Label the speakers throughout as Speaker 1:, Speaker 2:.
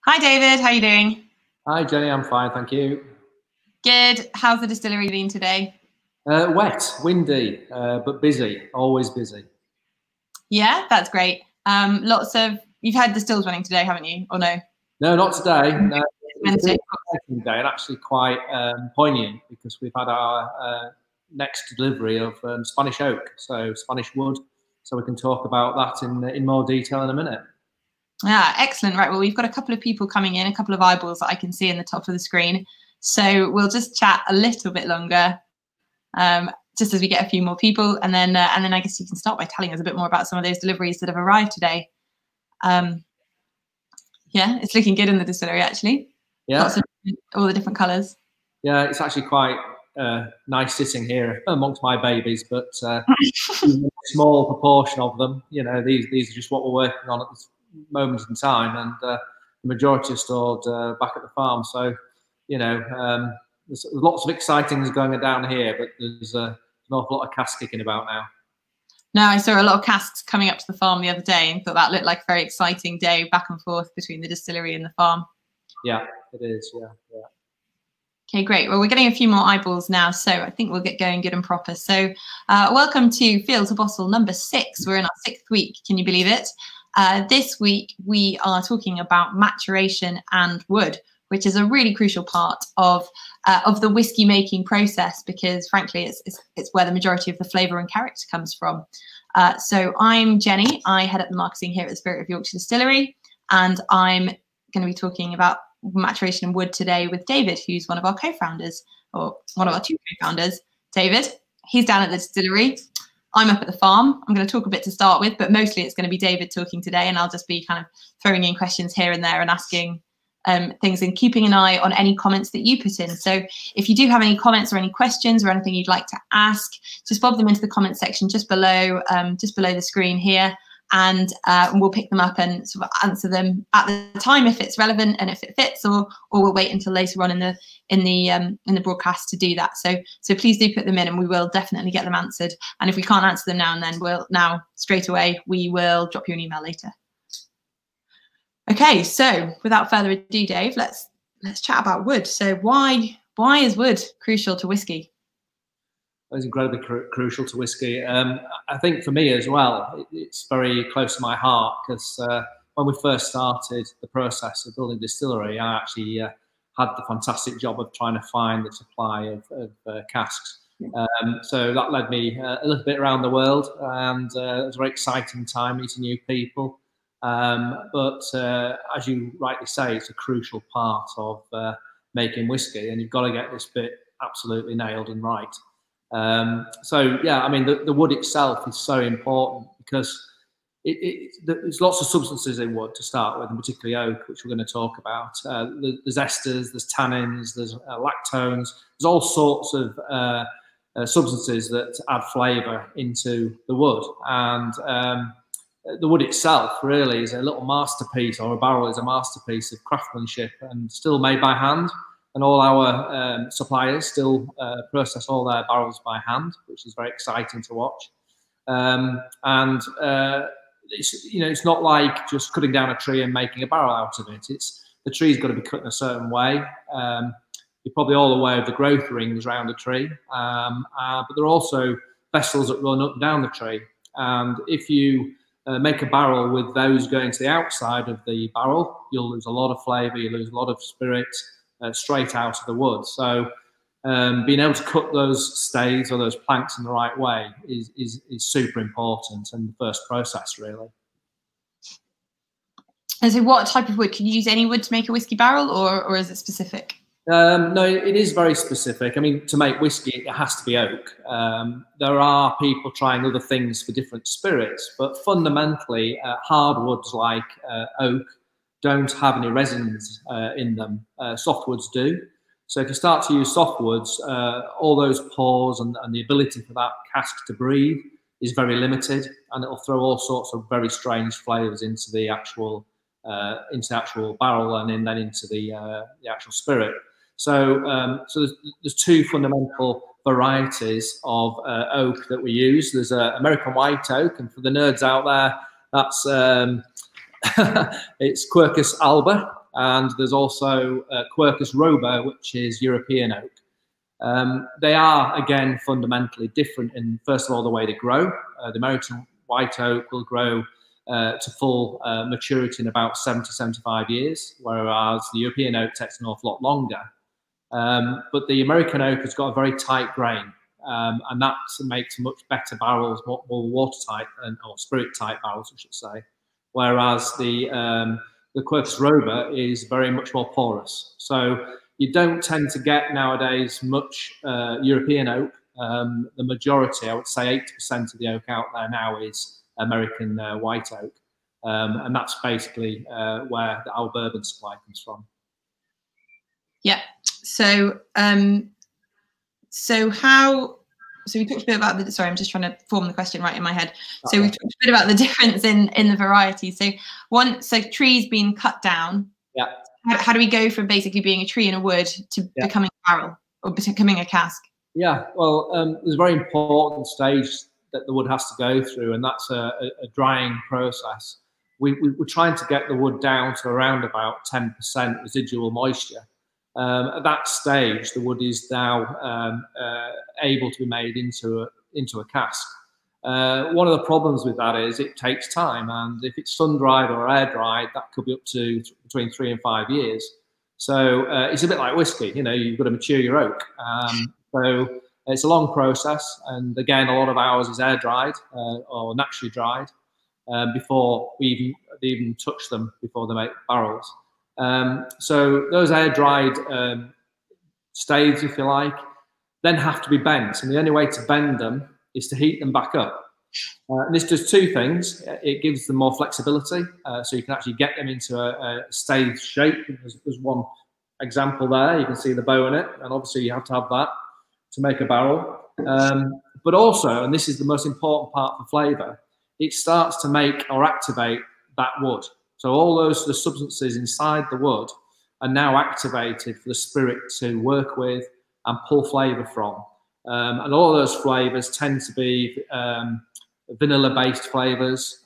Speaker 1: Hi David, how are you doing?
Speaker 2: Hi Jenny, I'm fine, thank you.
Speaker 1: Good. How's the distillery been today?
Speaker 2: Wet, windy, but busy, always busy.
Speaker 1: Yeah, that's great. You've had the stills running today, haven't you? Or no?
Speaker 2: No, not today. No, it's been
Speaker 1: Wednesday.
Speaker 2: an exciting day and actually quite poignant because we've had our next delivery of Spanish oak, so Spanish wood. So we can talk about that in more detail in a minute.
Speaker 1: Yeah, excellent. Right, well, we've got a couple of people coming in, a couple of eyeballs that I can see in the top of the screen. So we'll just chat a little bit longer, just as we get a few more people, and then I guess you can start by telling us a bit more about some of those deliveries that have arrived today. Yeah, it's looking good in the distillery actually.
Speaker 2: Yeah,
Speaker 1: Lots of all the different colours.
Speaker 2: yeah, it's actually quite nice sitting here amongst my babies, but a small proportion of them. You know, these are just what we're working on at this moment in time, and the majority are stored back at the farm. So, you know, there's lots of exciting things going down here, but there's an awful lot of cask kicking about now.
Speaker 1: No, I saw a lot of casks coming up to the farm the other day and thought that looked like a very exciting day back and forth between the distillery and the farm.
Speaker 2: Yeah, it is. Yeah, yeah.
Speaker 1: Okay, great. Well, we're getting a few more eyeballs now, so I think we'll get going good and proper. So welcome to Field to Bottle number 6. We're in our 6th week. Can you believe it? This week, we are talking about maturation and wood, which is a really crucial part of the whiskey making process, because frankly, it's where the majority of the flavour and character comes from. So I'm Jenny. I head up the marketing here at the Spirit of Yorkshire Distillery, and I'm going to be talking about maturation and wood today with David, who's one of our co-founders, or one of our 2 co-founders. David, he's down at the distillery. I'm up at the farm. I'm going to talk a bit to start with, but mostly it's going to be David talking today, and I'll just be kind of throwing in questions here and there and asking things and keeping an eye on any comments that you put in. So if you do have any comments or any questions or anything you'd like to ask, just bob them into the comment section just below the screen here, and we'll pick them up and sort of answer them at the time if it's relevant and if it fits, or we'll wait until later on in the broadcast to do that. So please do put them in, and we will definitely get them answered. And if we can't answer them now and then, straight away we will drop you an email later. Okay, so without further ado, Dave, let's chat about wood. So why is wood crucial to whiskey?
Speaker 2: It's incredibly crucial to whiskey. I think for me as well, it's very close to my heart because when we first started the process of building a distillery, I actually had the fantastic job of trying to find the supply of casks. So that led me a little bit around the world, and it was a very exciting time meeting new people. But as you rightly say, it's a crucial part of making whiskey, and you've got to get this bit absolutely nailed and right. So yeah, I mean, the wood itself is so important because there's lots of substances in wood to start with, and particularly oak, which we're going to talk about. There's esters, there's tannins, there's lactones, there's all sorts of substances that add flavour into the wood, and the wood itself really is a little masterpiece, or a barrel is a masterpiece of craftsmanship and still made by hand. And all our suppliers still process all their barrels by hand, which is very exciting to watch. It's not like just cutting down a tree and making a barrel out of it. The tree's got to be cut in a certain way. You're probably all aware of the growth rings around the tree, but there are also vessels that run up and down the tree. And if you make a barrel with those going to the outside of the barrel, you'll lose a lot of flavour, you lose a lot of spirit, straight out of the wood. So being able to cut those staves or those planks in the right way is super important, and the first process really.
Speaker 1: And so what type of wood? Can you use any wood to make a whiskey barrel, or is it specific?
Speaker 2: No, it is very specific. I mean, to make whiskey, it has to be oak. There are people trying other things for different spirits, but fundamentally, hardwoods like oak don't have any resins in them. Softwoods do. So if you start to use softwoods, all those pores and the ability for that cask to breathe is very limited, and it'll throw all sorts of very strange flavours into the actual barrel, and then into the actual spirit. So there's 2 fundamental varieties of oak that we use. There's American white oak, and for the nerds out there, that's it's Quercus alba, and there's also Quercus robur, which is European oak. They are, again, fundamentally different in, first of all, the way they grow. The American white oak will grow to full maturity in about 70, 75 years, whereas the European oak takes an awful lot longer. But the American oak has got a very tight grain, and that makes much better barrels, more watertight or spirit-tight barrels, I should say. Whereas the Quercus robur is very much more porous. So you don't tend to get nowadays much European oak. The majority, I would say 80% of the oak out there now is American white oak. And that's basically where our bourbon supply comes from.
Speaker 1: Yeah. So, so we talked a bit about the, sorry, I'm just trying to form the question right in my head. So we talked a bit about the difference in the variety. So so trees being cut down.
Speaker 2: Yeah.
Speaker 1: How do we go from basically being a tree in a wood to becoming a barrel or becoming a cask? Yeah,
Speaker 2: well, there's a very important stage that the wood has to go through, and that's a drying process. We're trying to get the wood down to around about 10% residual moisture. At that stage, the wood is now able to be made into a cask. One of the problems with that is it takes time, and if it's sun-dried or air-dried, that could be up to between 3 and 5 years. So it's a bit like whiskey, you know, you've got to mature your oak. So it's a long process, and again, a lot of ours is air-dried or naturally dried before we even touch them before they make barrels. So those air-dried staves, if you like, then have to be bent, and the only way to bend them is to heat them back up. And this does two things. It gives them more flexibility, so you can actually get them into a stave shape. There's one example there. You can see the bow in it, and obviously you have to have that to make a barrel. But also, and this is the most important part for flavour, it starts to make or activate that wood. So all the substances inside the wood are now activated for the spirit to work with and pull flavour from. And all of those flavours tend to be vanilla-based flavours.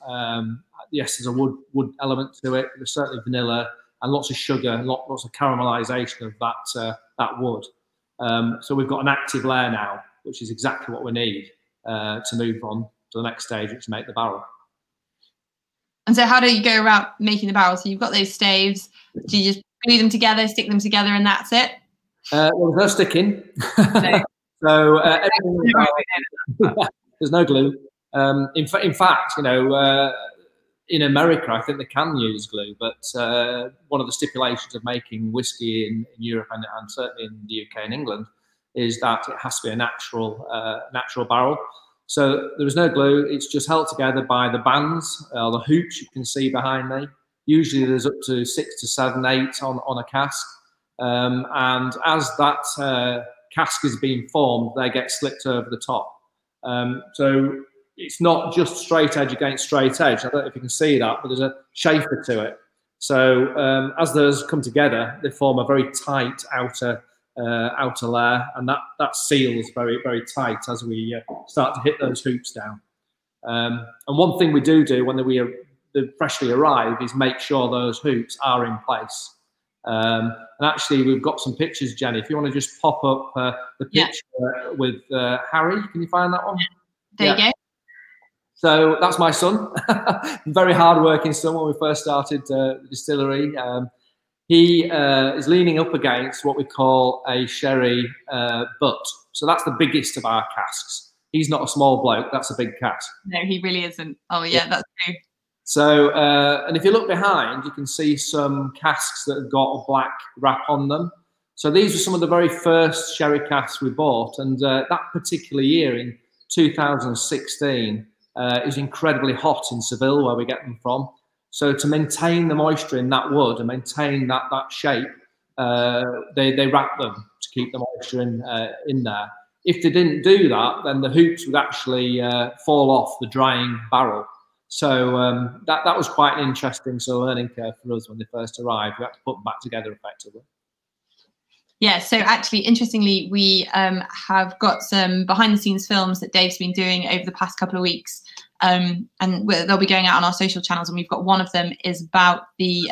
Speaker 2: Yes, there's a wood element to it. There's certainly vanilla and lots of sugar and lots of caramelisation of that wood. So we've got an active layer now, which is exactly what we need to move on to the next stage, which is make the barrel.
Speaker 1: And so how do you go about making the barrel? So you've got those staves. Do you just glue them together, stick them together, and that's it?
Speaker 2: Well, there's no sticking. No. So there's no glue. In fact, you know, in America, I think they can use glue, but one of the stipulations of making whiskey in Europe and certainly in the UK and England is that it has to be a natural barrel. So there is no glue. It's just held together by the bands, the hoops you can see behind me. Usually there's up to 6 to 7, 8 on a cask. And as that cask is being formed, they get slipped over the top. So it's not just straight edge against straight edge. I don't know if you can see that, but there's a shaper to it. So as those come together, they form a very tight outer layer, and that seals very, very tight as we start to hit those hoops down. And one thing we do when we freshly arrive is make sure those hoops are in place. And actually, we've got some pictures, Jenny. If you want to just pop up the picture with Harry, can you find that one?
Speaker 1: There you go.
Speaker 2: So that's my son, very hard-working son when we first started the distillery. He is leaning up against what we call a sherry butt. So that's the biggest of our casks. He's not a small bloke, that's a big cask.
Speaker 1: No, he really isn't. Oh yeah, that's true.
Speaker 2: So, and if you look behind, you can see some casks that have got a black wrap on them. So these are some of the very first sherry casks we bought, and that particular year in 2016 is incredibly hot in Seville, where we get them from. So to maintain the moisture in that wood and maintain that shape, they wrap them to keep the moisture in there. If they didn't do that, then the hoops would actually fall off the drying barrel. So that was quite an interesting learning curve for us when they first arrived. We had to put them back together effectively.
Speaker 1: Yeah, so actually, interestingly, we have got some behind-the-scenes films that Dave's been doing over the past couple of weeks and they'll be going out on our social channels. And we've got one of them is about the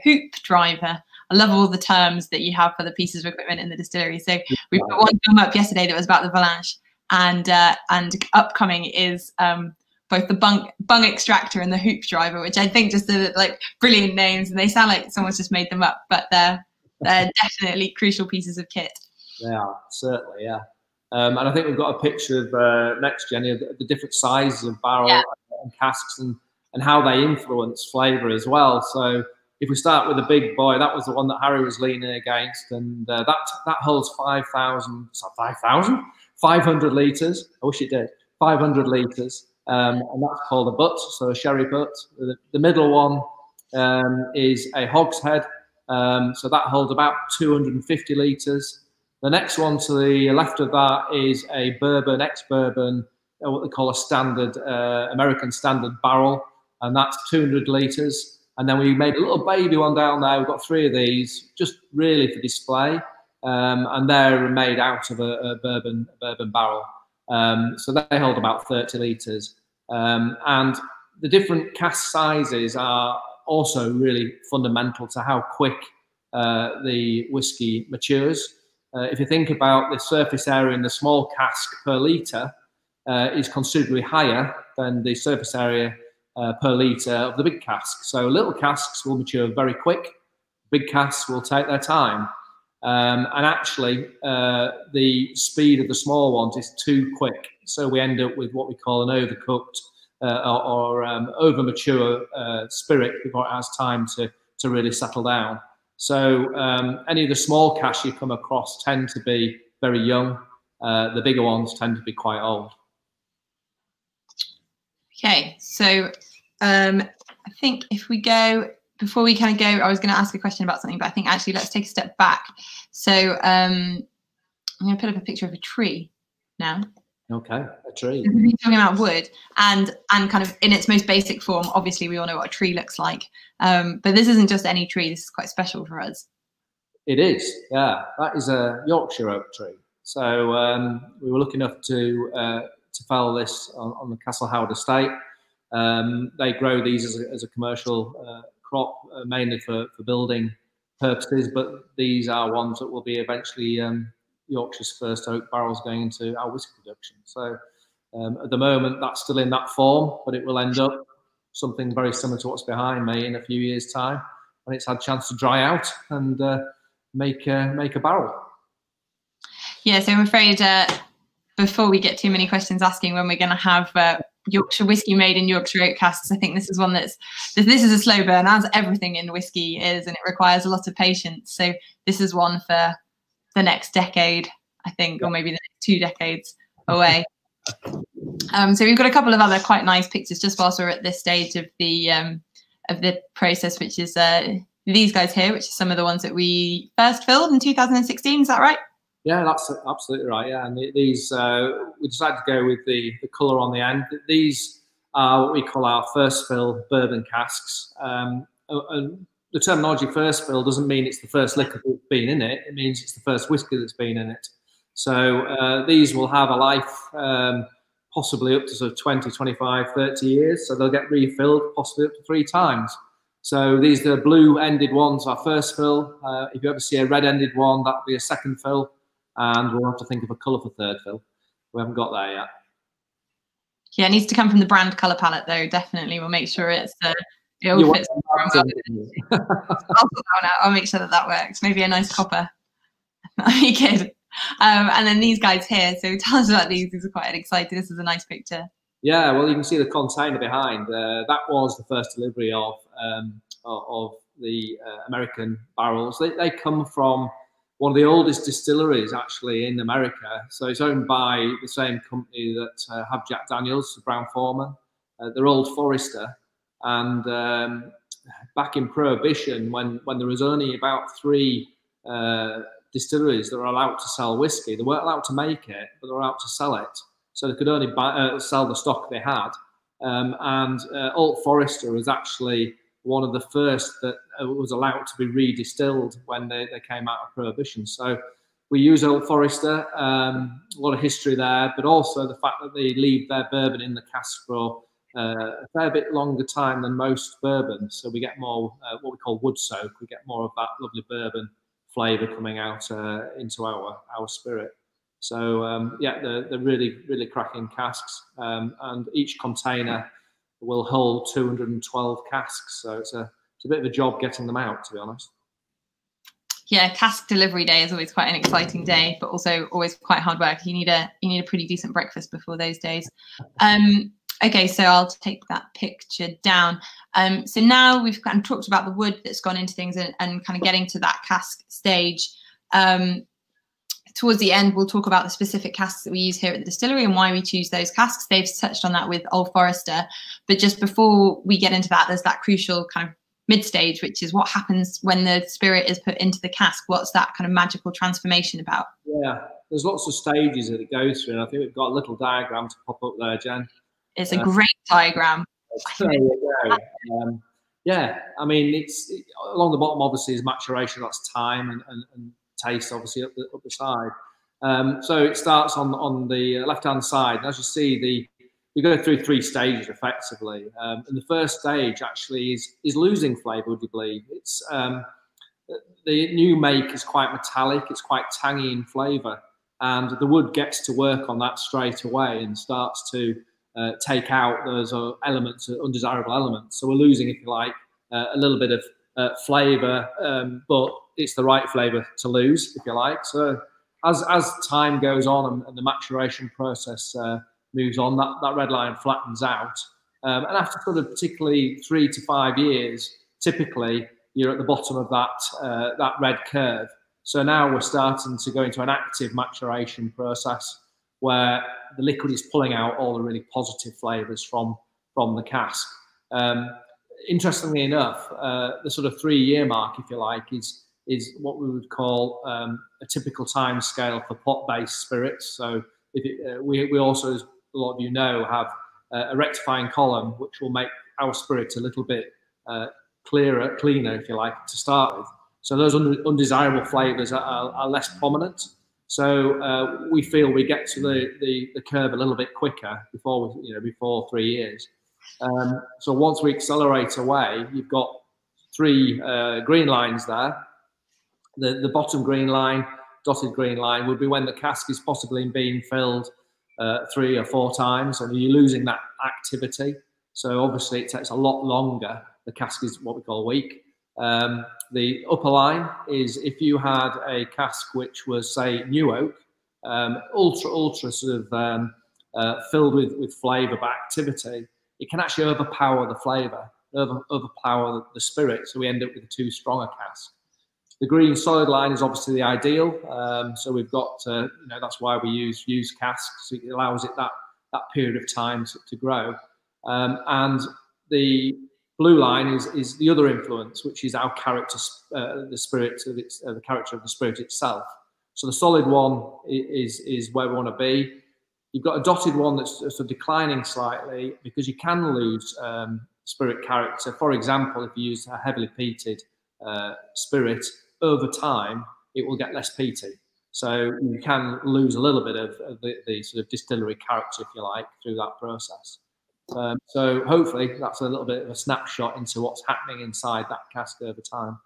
Speaker 1: hoop driver. I love all the terms that you have for the pieces of equipment in the distillery. So we've got one come up yesterday that was about the Valanche, and upcoming is both the bung extractor and the hoop driver, which I think just are like brilliant names, and they sound like someone's just made them up, but they're definitely crucial pieces of kit.
Speaker 2: They are, certainly, yeah. And I think we've got a picture of next, Jenny, of the different sizes of barrel and casks and how they influence flavour as well. So if we start with the big boy, that was the one that Harry was leaning against, and that holds 500 litres. I wish it did. 500 litres, and that's called a butt, so a sherry butt. The middle one is a hogshead, so that holds about 250 litres. The next one to the left of that is a bourbon, ex-bourbon, what they call a standard, American standard barrel, and that's 200 litres. And then we made a little baby one down there. We've got 3 of these, just really for display, and they're made out of a bourbon barrel. So they hold about 30 litres. And the different cask sizes are also really fundamental to how quick the whiskey matures. If you think about the surface area in the small cask per litre is considerably higher than the surface area per litre of the big cask. So little casks will mature very quick, big casks will take their time. And actually, the speed of the small ones is too quick. So we end up with what we call an overcooked or over-mature spirit before it has time to really settle down. So any of the small casks you come across tend to be very young. The bigger ones tend to be quite old.
Speaker 1: Okay, so I think if we go, before we kind of go, I was going to ask a question about something, but I think actually let's take a step back. So I'm going to put up a picture of a tree now.
Speaker 2: Okay, a tree.
Speaker 1: We're talking about wood and kind of in its most basic form. Obviously, we all know what a tree looks like, but this isn't just any tree. This is quite special for us. It
Speaker 2: is, yeah. That is a Yorkshire oak tree. So we were lucky enough to fell this on the Castle Howard estate. They grow these as a commercial crop, mainly for building purposes, but these are ones that will be eventually Yorkshire's first oak barrels going into our whiskey production. So at the moment, that's still in that form, but it will end up something very similar to what's behind me in a few years' time when it's had a chance to dry out and make a barrel. Yeah, so I'm afraid before we get too many questions asking when we're going to have Yorkshire whiskey made in Yorkshire oak casks, I think this is one this is a slow burn, as everything in whiskey is, and it requires a lot of patience. So this is one for the next decade, I think, or maybe the next 2 decades away. So we've got a couple of other quite nice pictures just whilst we're at this stage of the process, which is these guys here, which are some of the ones that we first filled in 2016. Is that right? Yeah, that's absolutely right. Yeah, and these we decided to go with the colour on the end. These are what we call our first fill bourbon casks. And the terminology first fill doesn't mean it's the first liquor that's been in it. It means it's the first whiskey that's been in it. So these will have a life possibly up to sort of 20, 25, 30 years. So they'll get refilled possibly up to 3 times. So these are the blue-ended ones, our first fill. If you ever see a red-ended one, that'll be a second fill. And we'll have to think of a colour for third fill. We haven't got there yet. Yeah, it needs to come from the brand colour palette, though. Definitely, we'll make sure it all fits. I'll sort that one out. I'll make sure that works. Maybe a nice copper. That'd be good. And then these guys here. So tell us about these. These are quite exciting. This is a nice picture. Yeah, well, you can see the container behind. That was the first delivery of the American barrels. They come from one of the oldest distilleries actually in America. So it's owned by the same company that have Jack Daniels, Brown-Forman. They're Old Forester. And back in Prohibition, when there was only about 3 distilleries that were allowed to sell whiskey, they weren't allowed to make it, but they were allowed to sell it. So they could only sell the stock they had. Old Forester was actually one of the first that was allowed to be redistilled when they came out of Prohibition. So we use Old Forester, a lot of history there, but also the fact that they leave their bourbon in the cask for a fair bit longer time than most bourbons. So we get more what we call wood soak. We get more of that lovely bourbon flavour coming out into our spirit. So yeah, they're really, really cracking casks. And each container will hold 212 casks. So it's a bit of a job getting them out, to be honest.
Speaker 1: Yeah, cask delivery day is always quite an exciting day, but also always quite hard work. You need a pretty decent breakfast before those days. Okay, so I'll take that picture down. So now we've kind of talked about the wood that's gone into things and kind of getting to that cask stage. Towards the end, we'll talk about the specific casks that we use here at the distillery and why we choose those casks. Dave's touched on that with Old Forester. But just before we get into that, there's that crucial kind of mid-stage, which is what happens when the spirit is put into the cask. What's that kind of magical transformation about?
Speaker 2: Yeah, there's lots of stages that it goes through, and I think we've got a little diagram to pop up there, Jen.
Speaker 1: It's a great diagram.
Speaker 2: There you go. Yeah, I mean, along the bottom obviously is maturation. That's time and taste, obviously up the side. So it starts on the left-hand side, and as you see, we go through 3 stages effectively. And the first stage actually is losing flavour. Would you believe? It's the new make is quite metallic. It's quite tangy in flavour, and the wood gets to work on that straight away and starts to take out those elements, undesirable elements. So we're losing, if you like, a little bit of flavour, but it's the right flavour to lose, if you like. So as time goes on and the maturation process moves on, that red line flattens out. And after sort of particularly 3 to 5 years, typically you're at the bottom of that red curve. So now we're starting to go into an active maturation process where the liquid is pulling out all the really positive flavours from the cask. Interestingly enough, the sort of 3-year mark, if you like, is what we would call a typical time scale for pot-based spirits. So we also, as a lot of you know, have a rectifying column, which will make our spirit a little bit cleaner, if you like, to start with. So those undesirable flavours are less prominent. So we feel we get to the curve a little bit quicker before 3 years. So once we accelerate away, you've got 3 green lines there. The bottom green line, dotted green line, would be when the cask is possibly being filled 3 or 4 times, and you're losing that activity. So obviously it takes a lot longer. The cask is what we call weak. The upper line is if you had a cask which was, say, new oak, ultra sort of filled with flavour but activity, it can actually overpower the flavour, overpower the spirit. So we end up with a too strong a cask. The green solid line is obviously the ideal. So we've got, that's why we use casks. It allows it that period of time to grow. And the blue line is the other influence, which is our character, the character of the spirit itself. So the solid one is where we want to be. You've got a dotted one that's sort of declining slightly because you can lose spirit character. For example, if you use a heavily peated spirit, over time, it will get less peaty. So you can lose a little bit of the sort of distillery character, if you like, through that process. So hopefully that's a little bit of a snapshot into what's happening inside that cask over time.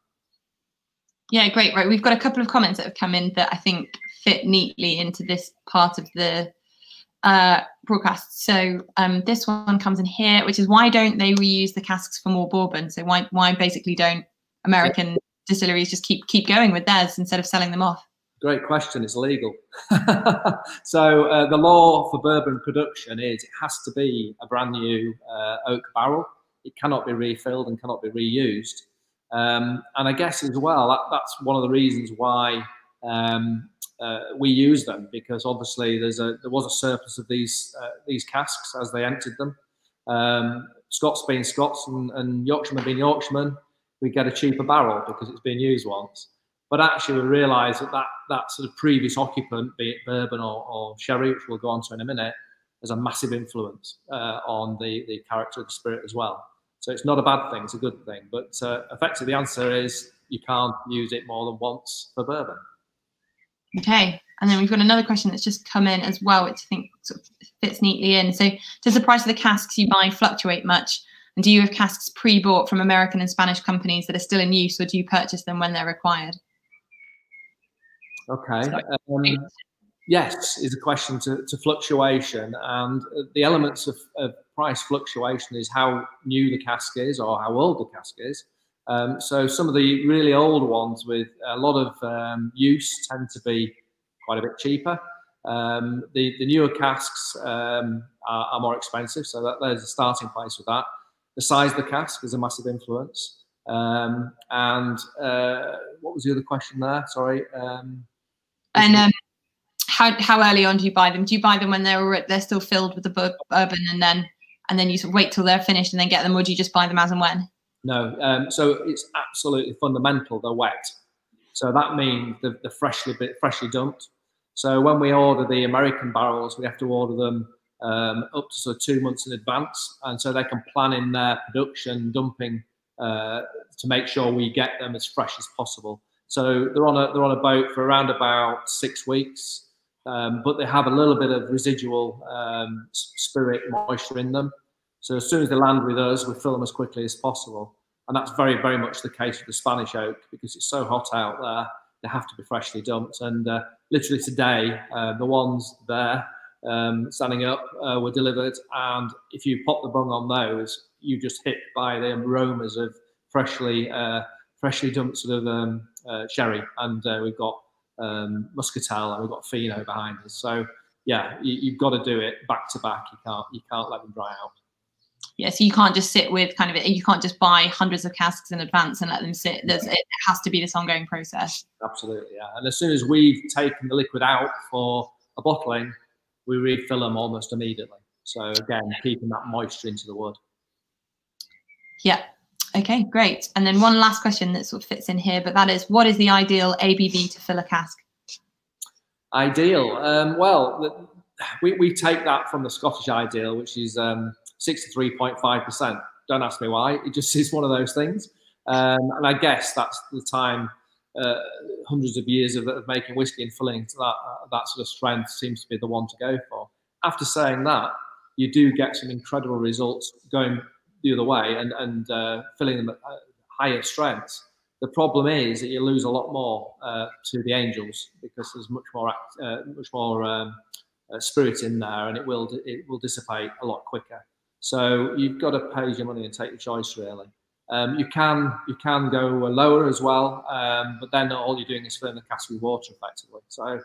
Speaker 1: Yeah, great. Right, we've got a couple of comments that have come in that I think fit neatly into this part of the broadcast. So this one comes in here, which is why don't they reuse the casks for more bourbon? So why basically don't American distilleries just keep going with theirs instead of selling them off?
Speaker 2: Great question. It's illegal. So the law for bourbon production is it has to be a brand new oak barrel. It cannot be refilled and cannot be reused. And I guess as well, that's one of the reasons why we use them, because obviously there was a surplus of these casks as they entered them. Scots being Scots and Yorkshiremen being Yorkshiremen, we get a cheaper barrel because it's been used once. But actually we realise that sort of previous occupant, be it bourbon or sherry, which we'll go on to in a minute, has a massive influence on the character of the spirit as well. So it's not a bad thing, it's a good thing. But effectively the answer is you can't use it more than once for bourbon.
Speaker 1: Okay, And then we've got another question that's just come in as well, which I think sort of fits neatly in. So does the price of the casks you buy fluctuate much? And do you have casks pre-bought from American and Spanish companies that are still in use, or do you purchase them when they're required?
Speaker 2: Okay. Yes, is a question to fluctuation, and the elements of price fluctuation is how new the cask is or how old the cask is. So some of the really old ones with a lot of use tend to be quite a bit cheaper. The newer casks are more expensive, so there's a starting place with that. The size of the cask is a massive influence. And what was the other question there? Sorry.
Speaker 1: How early on do you buy them? Do you buy them when they're still filled with the bourbon, and then you sort of wait till they're finished and then get them, or do you just buy them as and when?
Speaker 2: No, so it's absolutely fundamental. They're wet, so that means they're freshly dumped. So when we order the American barrels, we have to order them up to sort of 2 months in advance, and so they can plan in their production dumping to make sure we get them as fresh as possible. So they're on a boat for around about 6 weeks. But they have a little bit of residual spirit moisture in them. So as soon as they land with us, we fill them as quickly as possible. And that's very, very much the case with the Spanish oak, because it's so hot out there, they have to be freshly dumped. And literally today, the ones there standing up were delivered. And if you pop the bung on those, you just hit by the aromas of freshly dumped sort of sherry. And we've got muscatel, and we've got Fino behind us. So yeah, you've got to do it back to back. You can't let them dry out.
Speaker 1: Yeah, so you can't just sit with you can't just buy hundreds of casks in advance and let them sit. It has to be this ongoing process.
Speaker 2: Absolutely, yeah. And as soon as we've taken the liquid out for a bottling, we refill them almost immediately. So again, keeping that moisture into the wood. Yeah.
Speaker 1: Okay, great. And then one last question that sort of fits in here, but that is, what is the ideal ABV to fill a cask?
Speaker 2: Ideal? Well, we take that from the Scottish ideal, which is 63.5%. Don't ask me why. It just is one of those things. And I guess that's the time, hundreds of years of making whiskey and filling to that sort of strength seems to be the one to go for. After saying that, you do get some incredible results going the other way and filling them at higher strengths. The problem is that you lose a lot more to the Angels, because there's much more spirit in there, and it will dissipate a lot quicker. So you've got to pay your money and take your choice, really. You can go lower as well, but then all you're doing is filling the cask with water effectively. So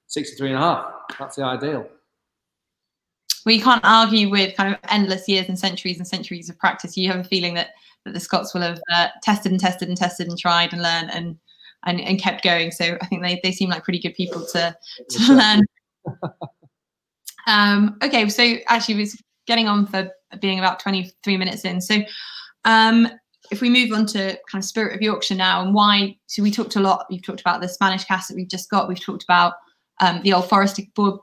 Speaker 2: 63.5, that's the ideal.
Speaker 1: Well, you can't argue with kind of endless years and centuries of practice. You have a feeling that the Scots will have tested and tried and learned and kept going. So I think they seem like pretty good people to learn. Okay, so actually it's getting on for being about 23 minutes in. So if we move on to kind of Spirit of Yorkshire now, and why, so we talked a lot, you've talked about the Spanish cask that we've just got, we've talked about the old forested bourbon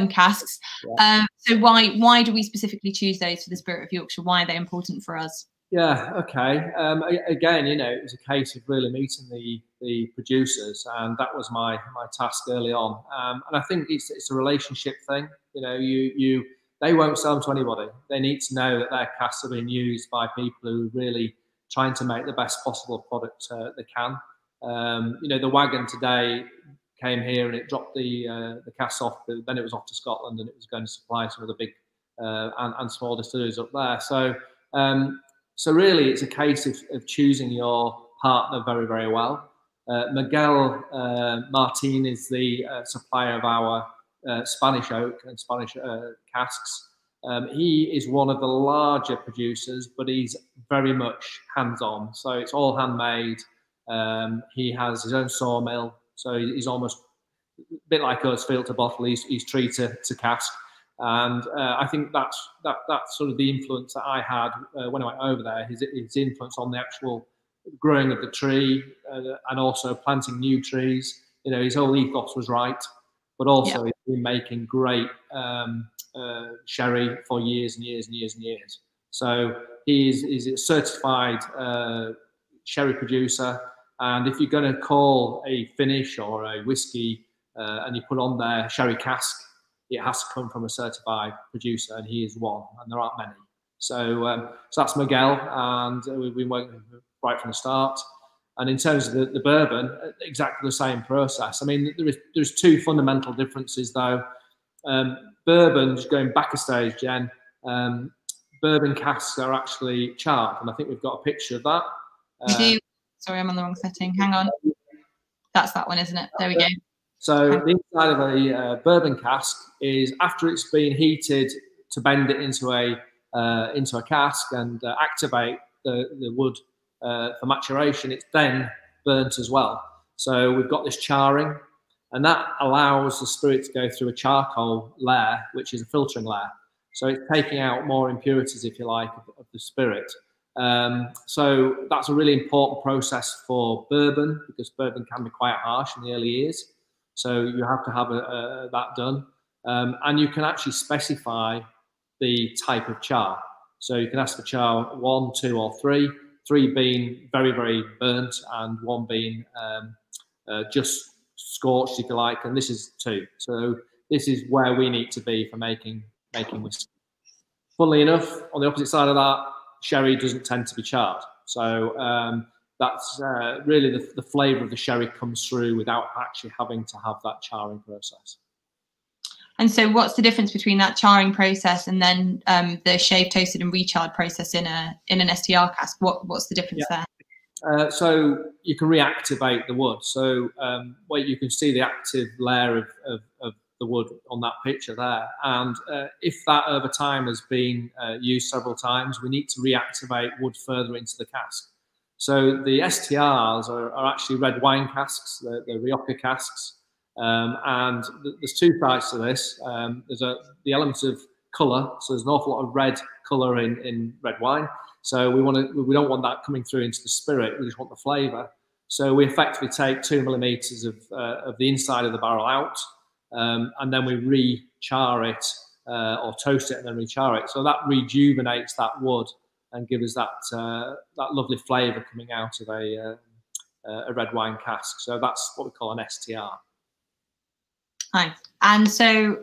Speaker 1: casks. Yeah. So why do we specifically choose those for the Spirit of Yorkshire? Why are they important for us?
Speaker 2: Yeah, okay. Again, it was a case of really meeting the producers, and that was my task early on. And I think it's a relationship thing. They won't sell them to anybody. They need to know that their casks are being used by people who are really trying to make the best possible product they can. The wagon today came here and it dropped the casks off, but then it was off to Scotland and it was going to supply some of the big and small distilleries up there. So really, it's a case of choosing your partner very, very well. Miguel Martin is the supplier of our Spanish oak and Spanish casks. He is one of the larger producers, but he's very much hands-on. So it's all handmade. He has his own sawmill, so he's almost a bit like us, field to bottle. He's tree to cask. And I think that's sort of the influence that I had when I went over there. His influence on the actual growing of the tree and also planting new trees. His whole ethos was right, but also he's been making great sherry for years and years and years and years. So he's a certified sherry producer, And if you're going to call a finish or a whiskey and you put on there sherry cask, it has to come from a certified producer, and he is one, and there aren't many. So that's Miguel, and we've been working right from the start. And in terms of the bourbon, exactly the same process. I mean, there's two fundamental differences, though. Bourbon, just going back a stage, Jen, bourbon casks are actually charred, and I think we've got a picture of that.
Speaker 1: We do. Sorry, I'm on the wrong setting. Hang on. That's that one, isn't it? There we go.
Speaker 2: So the inside of a bourbon cask is, after it's been heated to bend it into a cask and activate the wood for maturation, it's then burnt as well. So we've got this charring, and that allows the spirit to go through a charcoal layer, which is a filtering layer. So it's taking out more impurities, if you like, of the spirit. So that's a really important process for bourbon, because bourbon can be quite harsh in the early years. So you have to have that done. And you can actually specify the type of char. So you can ask for char 1, 2, or 3. 3 being very, very burnt, and 1 being just scorched, if you like. And this is 2. So this is where we need to be for making whiskey. Funnily enough, on the opposite side of that, sherry doesn't tend to be charred. So that's really the flavour of the sherry comes through without actually having to have that charring process.
Speaker 1: And so what's the difference between that charring process and then the shaved, toasted and recharred process in an STR cask? What's the difference there?
Speaker 2: So you can reactivate the wood. So well, you can see the active layer of the wood on that picture there. And if that over time has been used several times, we need to reactivate wood further into the cask. So the STRs are actually red wine casks, the Rioja casks. And there's two sides to this. There's the element of colour, so there's an awful lot of red colour in red wine. So we don't want that coming through into the spirit. We just want the flavour. So we effectively take 2 millimeters of the inside of the barrel out, and then we re-char it or toast it and then re-char it. So that rejuvenates that wood and gives us that lovely flavour coming out of a red wine cask. So that's what we call an STR.
Speaker 1: Nice. And so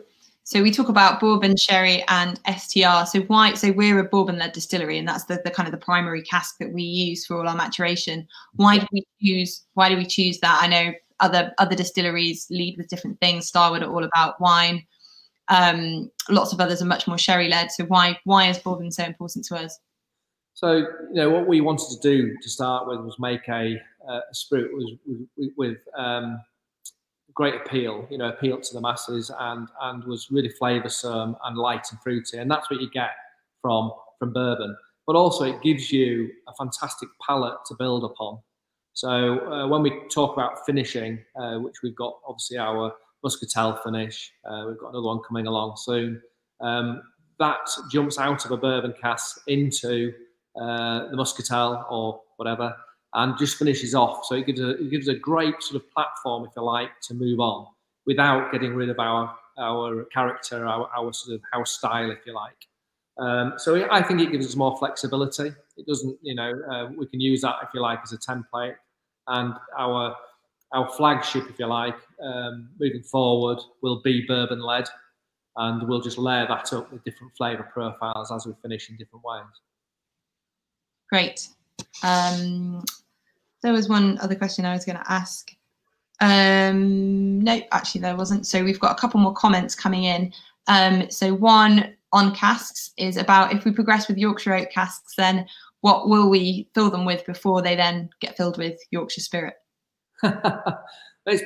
Speaker 1: we talk about bourbon, sherry, and STR. So why? So we're a bourbon-led distillery, and that's the kind of the primary cask that we use for all our maturation. Why do we choose that? I know other distilleries lead with different things. Starwood are all about wine. Lots of others are much more sherry-led. So why is bourbon so important to us?
Speaker 2: So what we wanted to do to start with was make a spirit with great appeal, appeal to the masses, and was really flavoursome and light and fruity, and that's what you get from bourbon. But also it gives you a fantastic palate to build upon. So when we talk about finishing, which we've got obviously our muscatel finish, we've got another one coming along soon. That jumps out of a bourbon cask into the muscatel or whatever, and just finishes off. So it gives a great sort of platform, if you like, to move on without getting rid of our character, our sort of house style, if you like. So I think it gives us more flexibility. It doesn't, we can use that, if you like, as a template. And our flagship, if you like, moving forward will be bourbon led, and we'll just layer that up with different flavour profiles as we finish in different ways.
Speaker 1: Great. There was one other question I was going to ask. No, actually there wasn't. So we've got a couple more comments coming in. So one on casks is about, if we progress with Yorkshire oak casks, then what will we fill them with before they then get filled with Yorkshire spirit?
Speaker 2: It's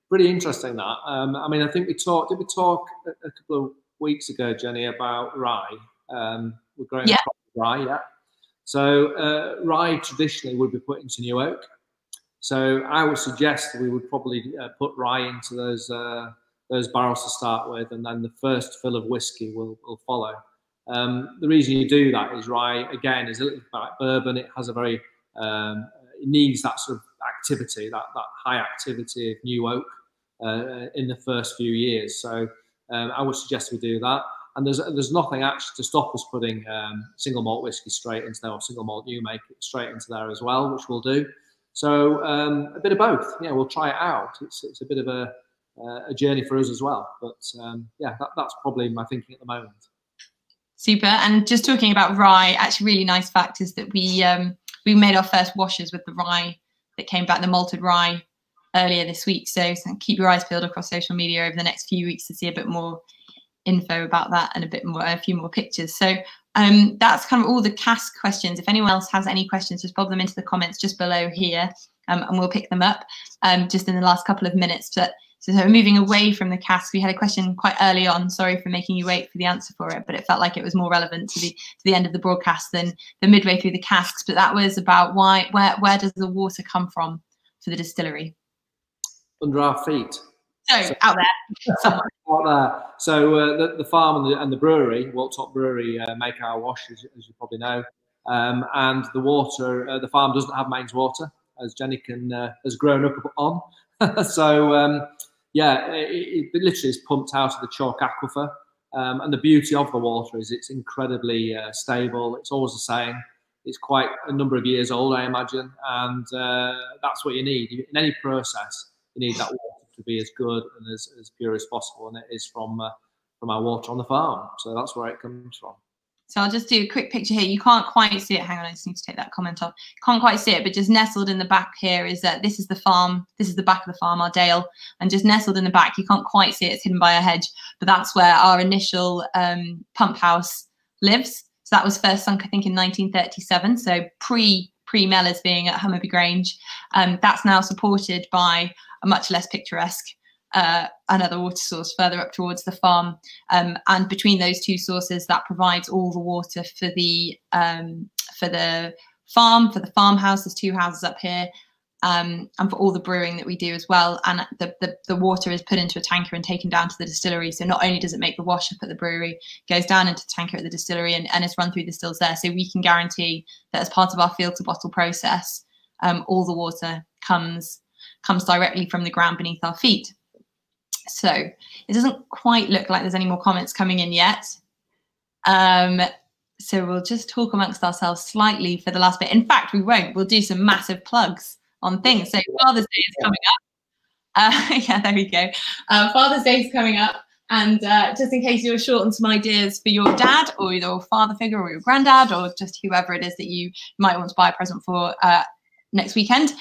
Speaker 2: pretty interesting, that. I mean, I think did we talk a couple of weeks ago, Jenny, about rye? We're growing rye, yeah. So rye traditionally would be put into new oak. So I would suggest we would probably put rye into those barrels to start with, and then the first fill of whiskey will follow. The reason you do that is rye, again, is a little bit like bourbon. It has a very, it needs that sort of activity, that high activity of new oak in the first few years. So I would suggest we do that. And there's nothing actually to stop us putting single malt whiskey straight into there, or single malt new make straight into there as well, which we'll do. So a bit of both. Yeah, we'll try it out. It's a bit of a journey for us as well. But yeah, that's probably my thinking at the moment.
Speaker 1: Super. And just talking about rye, actually really nice fact is that we made our first washes with the rye that came back, the malted rye, earlier this week. So keep your eyes peeled across social media over the next few weeks to see a bit more info about that and a few more pictures. So that's kind of all the cask questions. If anyone else has any questions, just pop them into the comments just below here, and we'll pick them up just in the last couple of minutes. But so moving away from the cask, we had a question quite early on. Sorry for making you wait for the answer for it, but it felt like it was more relevant to the end of the broadcast than the midway through the casks. But that was about where does the water come from for the distillery?
Speaker 2: Under our feet.
Speaker 1: So out there, somewhere.
Speaker 2: Out there. So the farm and the brewery, Waltop Brewery, make our wash, as you probably know. And the water, the farm doesn't have mains water, as Jenny has grown up on. So yeah, it literally is pumped out of the chalk aquifer. And the beauty of the water is it's incredibly stable. It's always the same. It's quite a number of years old, I imagine. And that's what you need. In any process, you need that water to be as good and as pure as possible. And it is from our water on the farm. So that's where it comes from.
Speaker 1: So I'll just do a quick picture here. You can't quite see it. Hang on, I just need to take that comment off. Can't quite see it, but just nestled in the back here is that this is the farm. This is the back of the farm, our dale. And just nestled in the back, you can't quite see it. It's hidden by a hedge. But that's where our initial pump house lives. So that was first sunk, I think, in 1937. So pre-Mellors being at Hummerby Grange. That's now supported by a much less picturesque another water source further up towards the farm, and between those two sources, that provides all the water for the farm, for the farmhouse. There's two houses up here, and for all the brewing that we do as well. And the water is put into a tanker and taken down to the distillery. So not only does it make the wash up at the brewery, it goes down into the tanker at the distillery and it's run through the stills there. So we can guarantee that as part of our field to bottle process, all the water comes directly from the ground beneath our feet. So it doesn't quite look like there's any more comments coming in yet. So we'll just talk amongst ourselves slightly for the last bit. In fact, we won't. We'll do some massive plugs on things. So Father's Day is coming up. Yeah, there we go. Father's Day is coming up. And just in case you're short on some ideas for your dad or your father figure or your granddad or just whoever it is that you might want to buy a present for next weekend,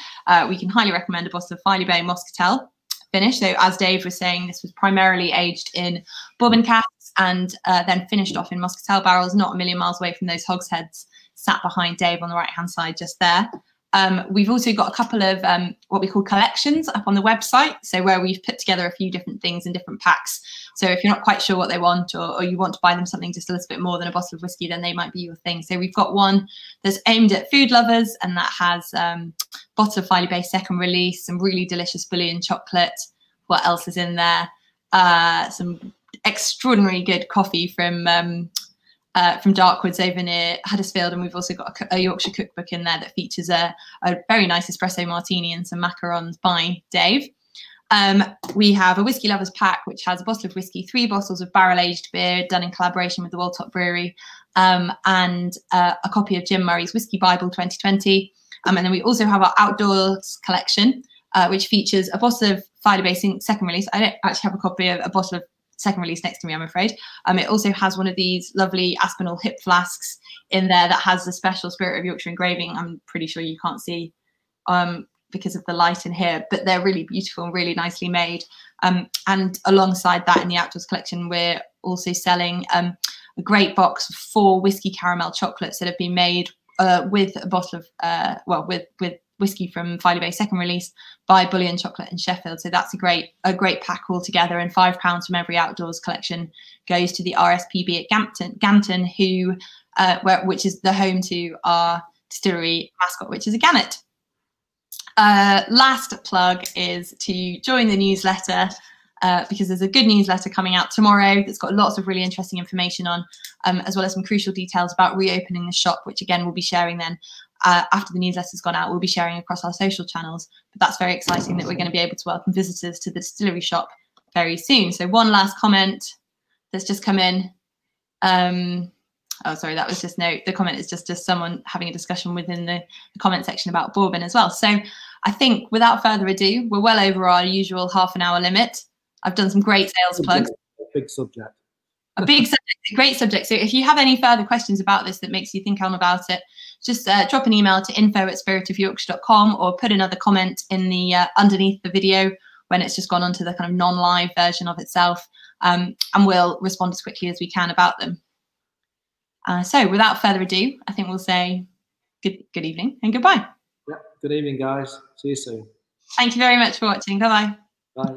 Speaker 1: we can highly recommend a bottle of Filey Bay Moscatel finish. So as Dave was saying, this was primarily aged in Bourbon casks and then finished off in Moscatel barrels, not a million miles away from those hogsheads sat behind Dave on the right hand side just there. We've also got a couple of what we call collections up on the website, so where we've put together a few different things in different packs. So if you're not quite sure what they want, or you want to buy them something just a little bit more than a bottle of whiskey, then they might be your thing. So we've got one that's aimed at food lovers, and that has bottle of Filey Bay second release, some really delicious bouillon chocolate. What else is in there? Some extraordinary good coffee from Darkwoods over near Huddersfield, and we've also got a Yorkshire cookbook in there that features a very nice espresso martini and some macarons by Dave. We have a Whiskey Lovers pack, which has a bottle of whiskey, 3 bottles of barrel-aged beer done in collaboration with the Waltop Brewery, and a copy of Jim Murray's Whiskey Bible 2020. And then we also have our outdoors collection, which features a bottle of Filey Bay second release. I don't actually have a copy of a bottle of second release next to me, I'm afraid. It also has one of these lovely Aspinall hip flasks in there that has the special Spirit of Yorkshire engraving. I'm pretty sure you can't see because of the light in here, but they're really beautiful and really nicely made. And alongside that, in the outdoors collection, we're also selling a great box of 4 whiskey caramel chocolates that have been made with a bottle of, with whiskey from Filey Bay second release by Bouillon Chocolate in Sheffield. So that's a great pack altogether, and £5 from every outdoors collection goes to the RSPB at Gampton, which is the home to our distillery mascot, which is a gannet. Last plug is to join the newsletter, because there's a good newsletter coming out tomorrow that's got lots of really interesting information on, as well as some crucial details about reopening the shop, which again we'll be sharing then after the newsletter's gone out. We'll be sharing across our social channels, but that's very exciting that we're going to be able to welcome visitors to the distillery shop very soon. So one last comment that's just come in. Oh, sorry, that was just the comment is just someone having a discussion within the comment section about Bourbon as well. So I think without further ado, we're well over our usual half-an-hour limit. I've done some great sales plugs.
Speaker 2: Big subject.
Speaker 1: A big subject, a great subject. So if you have any further questions about this that makes you think on about it, just drop an email to info@spiritofyorkshire.com or put another comment in the underneath the video when it's just gone onto the kind of non-live version of itself, and we'll respond as quickly as we can about them. So without further ado, I think we'll say good evening and goodbye.
Speaker 2: Yeah, good evening, guys. See you soon.
Speaker 1: Thank you very much for watching. Bye-bye.
Speaker 2: Bye.